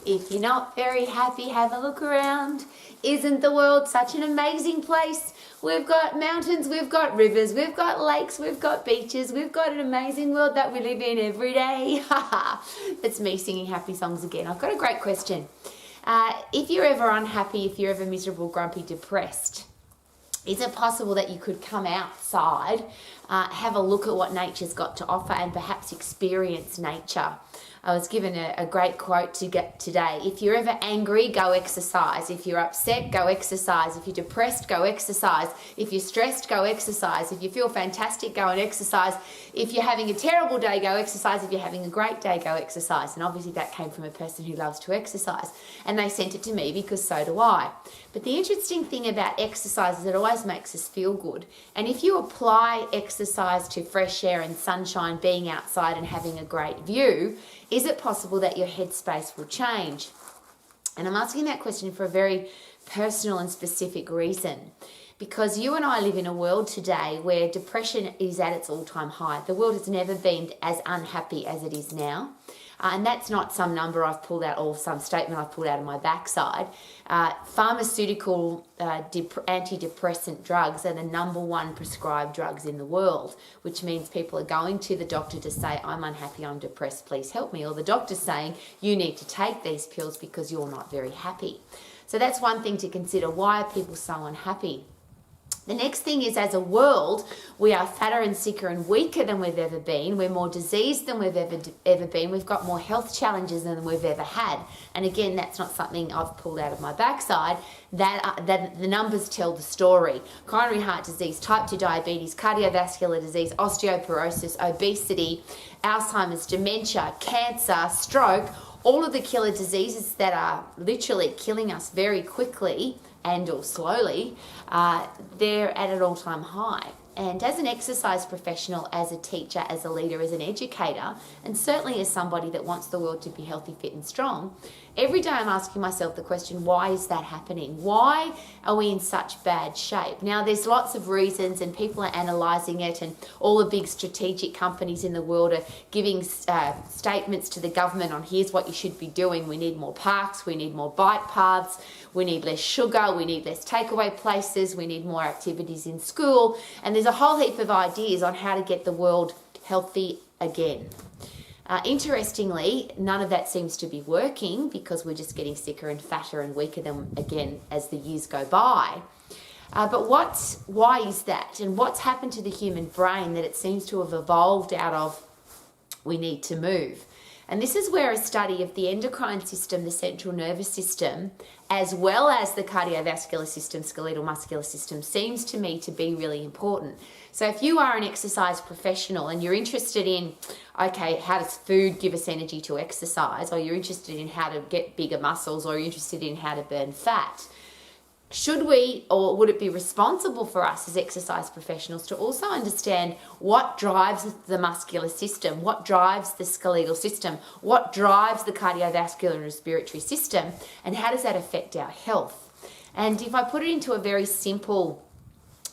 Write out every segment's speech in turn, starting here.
If you're not very happy, have a look around. Isn't the world such an amazing place? We've got mountains, we've got rivers, we've got lakes, we've got beaches, we've got an amazing world that we live in every day. That's me singing happy songs again. I've got a great question. If you're ever unhappy, if you're ever miserable, grumpy, depressed, is it possible that you could come outside, have a look at what nature's got to offer and perhaps experience nature? I was given a great quote to get today. If you're ever angry, go exercise. If you're upset, go exercise. If you're depressed, go exercise. If you're stressed, go exercise. If you feel fantastic, go and exercise. If you're having a terrible day, go exercise. If you're having a great day, go exercise. And obviously that came from a person who loves to exercise. And they sent it to me because so do I. But the interesting thing about exercise is it always makes us feel good. And if you apply exercise to fresh air and sunshine, being outside and having a great view, is it possible that your headspace will change? And I'm asking that question for a very personal and specific reason. Because you and I live in a world today where depression is at its all-time high. The world has never been as unhappy as it is now. And that's not some number I've pulled out or some statement I've pulled out of my backside. Pharmaceutical antidepressant drugs are the #1 prescribed drugs in the world, which means people are going to the doctor to say, I'm unhappy, I'm depressed, please help me. Or the doctor's saying, you need to take these pills because you're not very happy. So that's one thing to consider. Why are people so unhappy? The next thing is, as a world, we are fatter and sicker and weaker than we've ever been. We're more diseased than we've ever been. We've got more health challenges than we've ever had. And again, that's not something I've pulled out of my backside. That the numbers tell the story. Coronary heart disease, type 2 diabetes, cardiovascular disease, osteoporosis, obesity, Alzheimer's, dementia, cancer, stroke, all of the killer diseases that are literally killing us very quickly and or slowly, they're at an all-time high. And as an exercise professional, as a teacher, as a leader, as an educator, and certainly as somebody that wants the world to be healthy, fit and strong, every day I'm asking myself the question, why is that happening? Why are we in such bad shape? Now, there's lots of reasons and people are analysing it, and all the big strategic companies in the world are giving statements to the government on here's what you should be doing. We need more parks, we need more bike paths, we need less sugar, we need less takeaway places, we need more activities in school, and there's a whole heap of ideas on how to get the world healthy again. Interestingly, none of that seems to be working because we're just getting sicker and fatter and weaker than again as the years go by. But why is that? And what's happened to the human brain that it seems to have evolved out of we need to move? And this is where a study of the endocrine system, the central nervous system, as well as the cardiovascular system, skeletal muscular system, seems to me to be really important. So if you are an exercise professional and you're interested in, okay, how does food give us energy to exercise, or you're interested in how to get bigger muscles, or you're interested in how to burn fat, should we, or would it be responsible for us as exercise professionals to also understand what drives the muscular system, what drives the skeletal system, what drives the cardiovascular and respiratory system, and how does that affect our health? And if I put it into a very simple,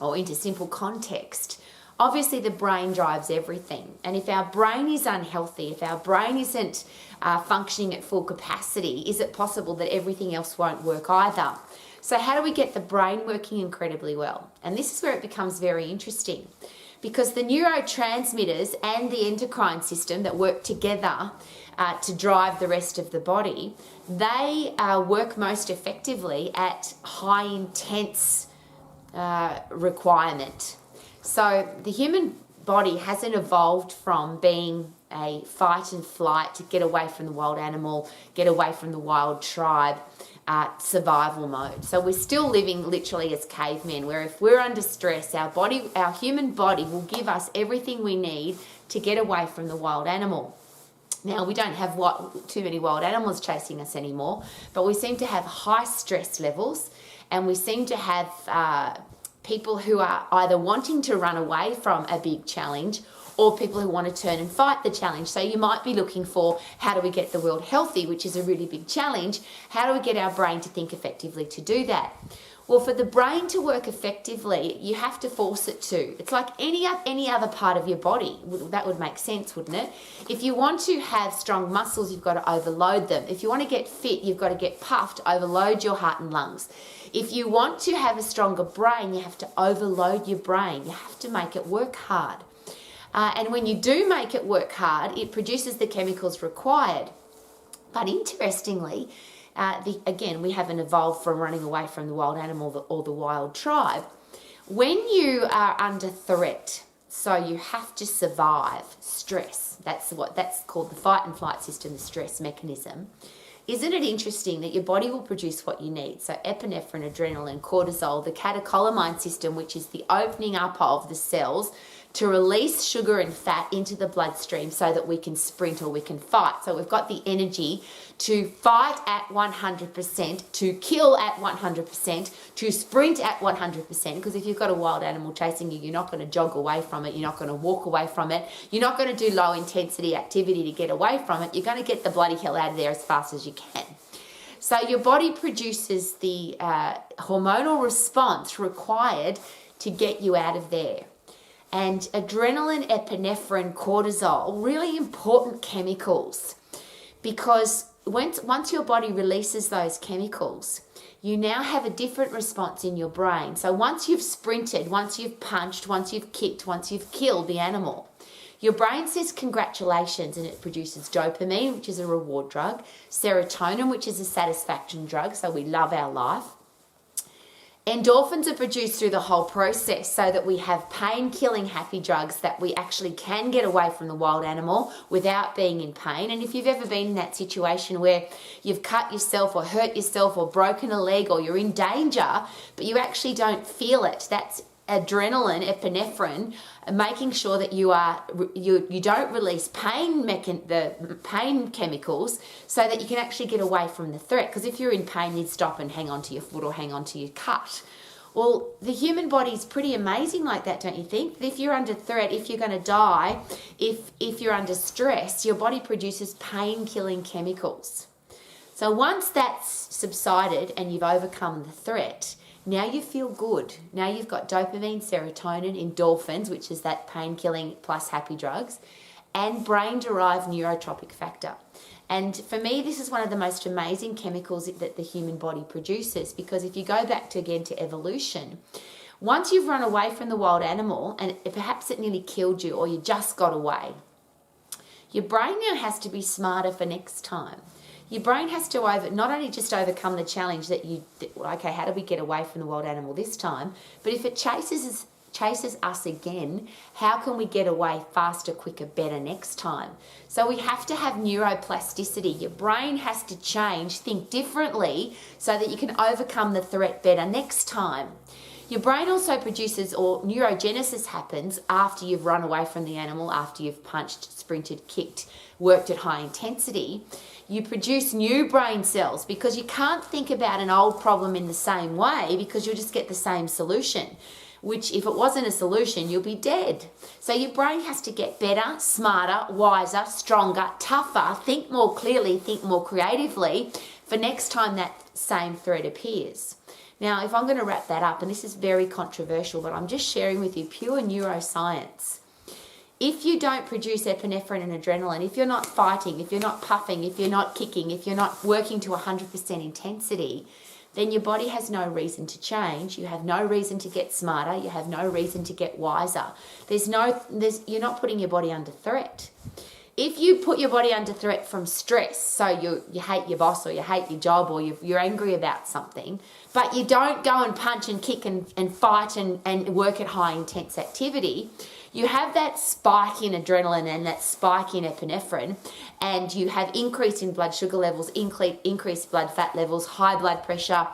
or into simple context, obviously the brain drives everything. And if our brain is unhealthy, if our brain isn't functioning at full capacity, is it possible that everything else won't work either? So how do we get the brain working incredibly well? And this is where it becomes very interesting, because the neurotransmitters and the endocrine system that work together to drive the rest of the body, they work most effectively at high intense requirement. So the human body hasn't evolved from being a fight and flight to get away from the wild animal, get away from the wild tribe, survival mode. So we're still living literally as cavemen, where if we're under stress, our human body will give us everything we need to get away from the wild animal. Now, we don't have too many wild animals chasing us anymore, but we seem to have high stress levels, and we seem to have people who are either wanting to run away from a big challenge or people who want to turn and fight the challenge. So you might be looking for, how do we get the world healthy, which is a really big challenge. How do we get our brain to think effectively to do that? Well, for the brain to work effectively, you have to force it to. It's like any other part of your body. That would make sense, wouldn't it? If you want to have strong muscles, you've got to overload them. If you want to get fit, you've got to get puffed, overload your heart and lungs. If you want to have a stronger brain, you have to overload your brain. You have to make it work hard. And when you do make it work hard, it produces the chemicals required. But interestingly, again, we haven't evolved from running away from the wild animal or the wild tribe. When you are under threat, so you have to survive stress, that's called the fight and flight system, the stress mechanism. Isn't it interesting that your body will produce what you need? So epinephrine, adrenaline, cortisol, the catecholamine system, which is the opening up of the cells to release sugar and fat into the bloodstream so that we can sprint or we can fight. So we've got the energy to fight at 100%, to kill at 100%, to sprint at 100%. Because if you've got a wild animal chasing you, you're not going to jog away from it. You're not going to walk away from it. You're not going to do low intensity activity to get away from it. You're going to get the bloody hell out of there as fast as you can. So your body produces the hormonal response required to get you out of there. And adrenaline, epinephrine, cortisol, really important chemicals, because once your body releases those chemicals, you now have a different response in your brain. So once you've sprinted, once you've punched, once you've kicked, once you've killed the animal, your brain says congratulations, and it produces dopamine, which is a reward drug, serotonin, which is a satisfaction drug, so we love our life. Endorphins are produced through the whole process so that we have pain-killing happy drugs that we actually can get away from the wild animal without being in pain. And if you've ever been in that situation where you've cut yourself or hurt yourself or broken a leg or you're in danger, but you actually don't feel it, that's adrenaline, epinephrine, making sure that you don't release the pain chemicals so that you can actually get away from the threat. Because if you're in pain, you'd stop and hang on to your foot or hang on to your cut. Well, the human body is pretty amazing like that, don't you think? If you're under threat, if you're going to die, if you're under stress, your body produces pain-killing chemicals. So once that's subsided and you've overcome the threat, now you feel good. Now you've got dopamine, serotonin, endorphins, which is that pain-killing plus happy drugs, and brain-derived neurotropic factor. And for me, this is one of the most amazing chemicals that the human body produces, because if you go back to evolution, once you've run away from the wild animal and perhaps it nearly killed you or you just got away, your brain now has to be smarter for next time. Your brain has to not only just overcome the challenge okay, how do we get away from the wild animal this time? But if it chases us again, how can we get away faster, quicker, better next time? So we have to have neuroplasticity. Your brain has to change, think differently so that you can overcome the threat better next time. Your brain also produces, or neurogenesis happens after you've run away from the animal, after you've punched, sprinted, kicked, worked at high intensity. You produce new brain cells because you can't think about an old problem in the same way because you'll just get the same solution, which if it wasn't a solution, you'll be dead. So your brain has to get better, smarter, wiser, stronger, tougher, think more clearly, think more creatively for next time that same threat appears. Now, if I'm going to wrap that up, and this is very controversial, but I'm just sharing with you pure neuroscience. If you don't produce epinephrine and adrenaline, if you're not fighting, if you're not puffing, if you're not kicking, if you're not working to 100% intensity, then your body has no reason to change. You have no reason to get smarter. You have no reason to get wiser. You're not putting your body under threat. If you put your body under threat from stress, so you hate your boss or you hate your job or you're angry about something, but you don't go and punch and kick and fight and work at high intense activity, you have that spike in adrenaline and that spike in epinephrine, and you have increase in blood sugar levels, increased blood fat levels, high blood pressure,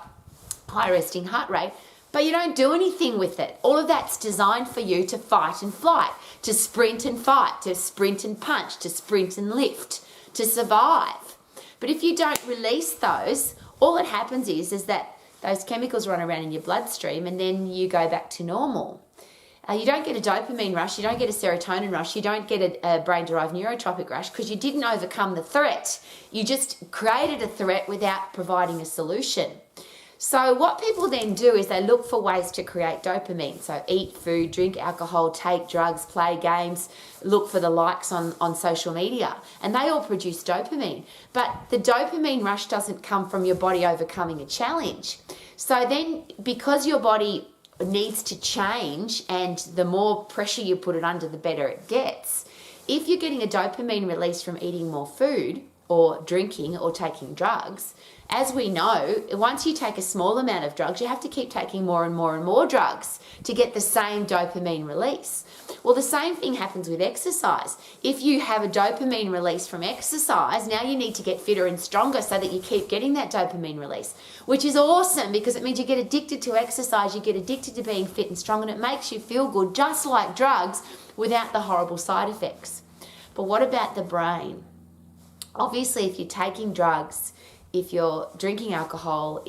high resting heart rate, but you don't do anything with it. All of that's designed for you to fight and flight, to sprint and fight, to sprint and punch, to sprint and lift, to survive. But if you don't release those, all that happens is that those chemicals run around in your bloodstream and then you go back to normal. You don't get a dopamine rush, you don't get a serotonin rush, you don't get a brain-derived neurotropic rush because you didn't overcome the threat. You just created a threat without providing a solution. So what people then do is they look for ways to create dopamine. So eat food, drink alcohol, take drugs, play games, look for the likes on social media. And they all produce dopamine. But the dopamine rush doesn't come from your body overcoming a challenge. So then because your body needs to change, and the more pressure you put it under, the better it gets. If you're getting a dopamine release from eating more food or drinking or taking drugs, as we know, once you take a small amount of drugs, you have to keep taking more and more and more drugs to get the same dopamine release. Well, the same thing happens with exercise. If you have a dopamine release from exercise, now you need to get fitter and stronger so that you keep getting that dopamine release, which is awesome because it means you get addicted to exercise, you get addicted to being fit and strong, and it makes you feel good, just like drugs, without the horrible side effects. But what about the brain? Obviously, if you're taking drugs, if you're drinking alcohol,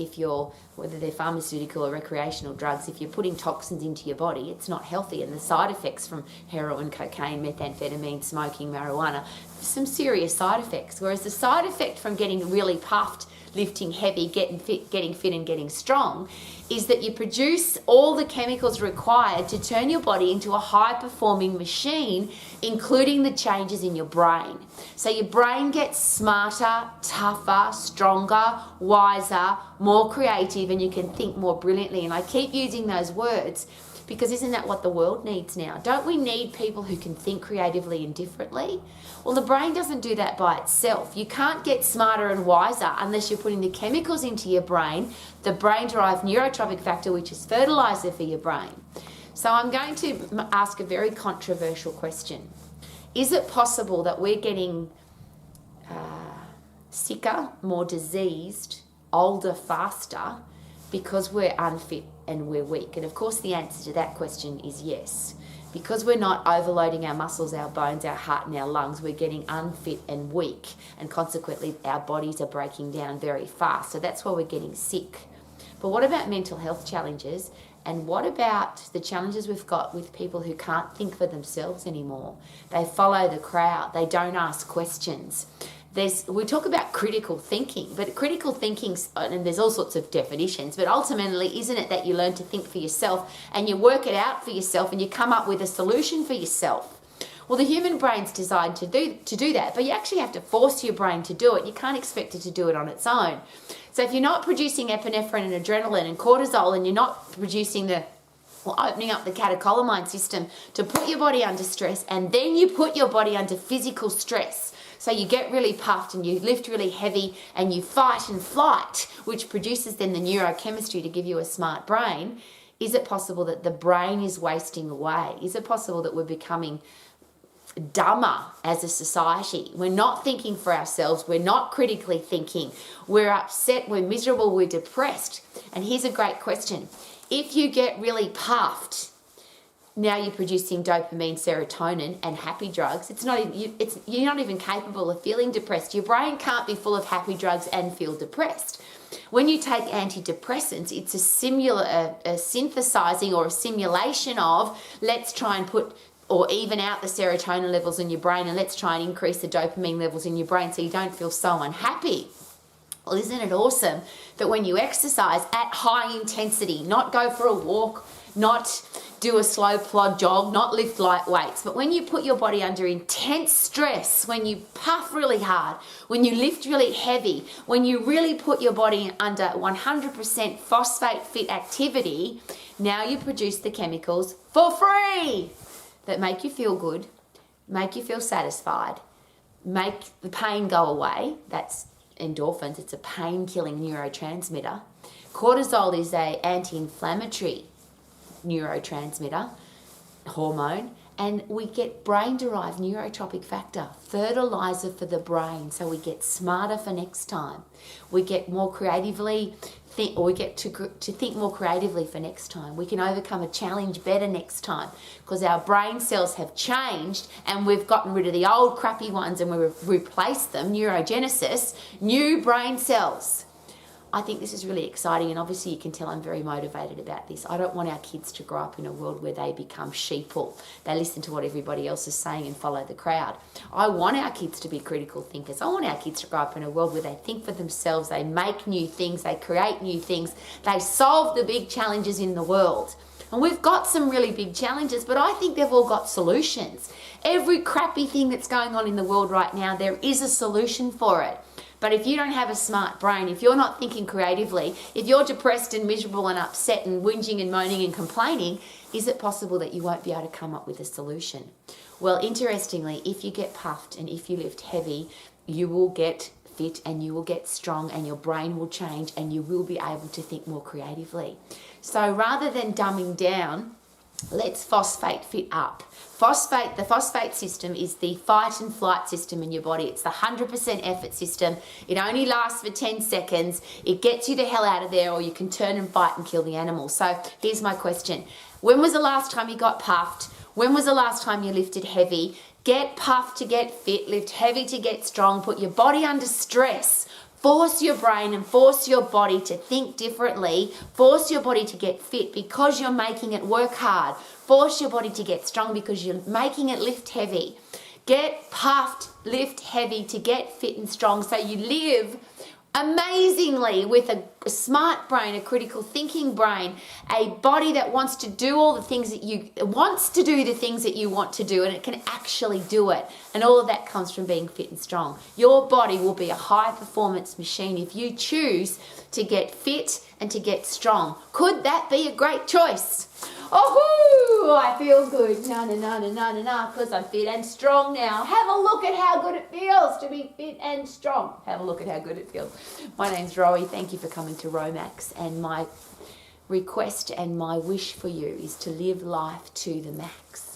whether they're pharmaceutical or recreational drugs, if you're putting toxins into your body, it's not healthy. And the side effects from heroin, cocaine, methamphetamine, smoking, marijuana, some serious side effects. Whereas the side effect from getting really puffed, lifting heavy, getting fit and getting strong is that you produce all the chemicals required to turn your body into a high-performing machine, including the changes in your brain. So your brain gets smarter, tougher, stronger, wiser, more creative, and you can think more brilliantly. And I keep using those words because isn't that what the world needs now? Don't we need people who can think creatively and differently? Well, the brain doesn't do that by itself. You can't get smarter and wiser unless you're putting the chemicals into your brain, the brain-derived neurotropic factor, which is fertilizer for your brain. So I'm going to ask a very controversial question. Is it possible that we're getting sicker, more diseased, older, faster because we're unfit and we're weak? And of course the answer to that question is yes. Because we're not overloading our muscles, our bones, our heart and our lungs, we're getting unfit and weak, and consequently our bodies are breaking down very fast. So that's why we're getting sick. But what about mental health challenges? And what about the challenges we've got with people who can't think for themselves anymore? They follow the crowd. They don't ask questions. We talk about critical thinking, but critical thinking, and there's all sorts of definitions, but ultimately, isn't it that you learn to think for yourself and you work it out for yourself and you come up with a solution for yourself? Well, the human brain's designed to do that, but you actually have to force your brain to do it. You can't expect it to do it on its own. So if you're not producing epinephrine and adrenaline and cortisol, and you're not producing opening up the catecholamine system to put your body under stress, and then you put your body under physical stress, so you get really puffed and you lift really heavy and you fight and flight, which produces then the neurochemistry to give you a smart brain. Is it possible that the brain is wasting away? Is it possible that we're becoming dumber as a society? We're not thinking for ourselves. We're not critically thinking. We're upset. We're miserable. We're depressed. And here's a great question. If you get really puffed, now you're producing dopamine, serotonin, and happy drugs. You're not even capable of feeling depressed. Your brain can't be full of happy drugs and feel depressed. When you take antidepressants, it's a synthesizing or a simulation of let's try and put or even out the serotonin levels in your brain, and let's try and increase the dopamine levels in your brain so you don't feel so unhappy. Well, isn't it awesome that when you exercise at high intensity, not go for a walk, not do a slow plod jog, not lift light weights, but when you put your body under intense stress, when you puff really hard, when you lift really heavy, when you really put your body under 100% phosphate fit activity, now you produce the chemicals for free that make you feel good, make you feel satisfied, make the pain go away. That's endorphins. It's a pain-killing neurotransmitter. Cortisol is an anti-inflammatory neurotransmitter, hormone, and we get brain-derived neurotropic factor, fertilizer for the brain, so we get smarter for next time. We get more creatively we get to think more creatively for next time. We can overcome a challenge better next time because our brain cells have changed and we've gotten rid of the old crappy ones and we've replaced them, neurogenesis, new brain cells. I think this is really exciting, and obviously you can tell I'm very motivated about this. I don't want our kids to grow up in a world where they become sheeple. They listen to what everybody else is saying and follow the crowd. I want our kids to be critical thinkers. I want our kids to grow up in a world where they think for themselves, they make new things, they create new things, they solve the big challenges in the world. And we've got some really big challenges, but I think they've all got solutions. Every crappy thing that's going on in the world right now, there is a solution for it. But if you don't have a smart brain, if you're not thinking creatively, if you're depressed and miserable and upset and whinging and moaning and complaining, is it possible that you won't be able to come up with a solution? Well, interestingly, if you get puffed and if you lift heavy, you will get fit and you will get strong and your brain will change and you will be able to think more creatively. So rather than dumbing down, let's phosphate fit up. The phosphate system is the fight and flight system in your body. It's the 100% effort system. It only lasts for 10 seconds. It gets you the hell out of there, or you can turn and fight and kill the animal. So here's my question. When was the last time you got puffed? When was the last time you lifted heavy? Get puffed to get fit, lift heavy to get strong, put your body under stress. Force your brain and force your body to think differently. Force your body to get fit because you're making it work hard. Force your body to get strong because you're making it lift heavy. Get puffed, lift heavy to get fit and strong so you live amazingly with a smart brain, a critical thinking brain, a body that wants to do all the things that you want to do, and it can actually do it. And all of that comes from being fit and strong. Your body will be a high performance machine if you choose to get fit and to get strong. Could that be a great choice? Oh, I feel good, because I'm fit and strong now. Have a look at how good it feels to be fit and strong. Have a look at how good it feels. My name's Rowie. Thank you for coming to Romax, and my request and my wish for you is to live life to the max.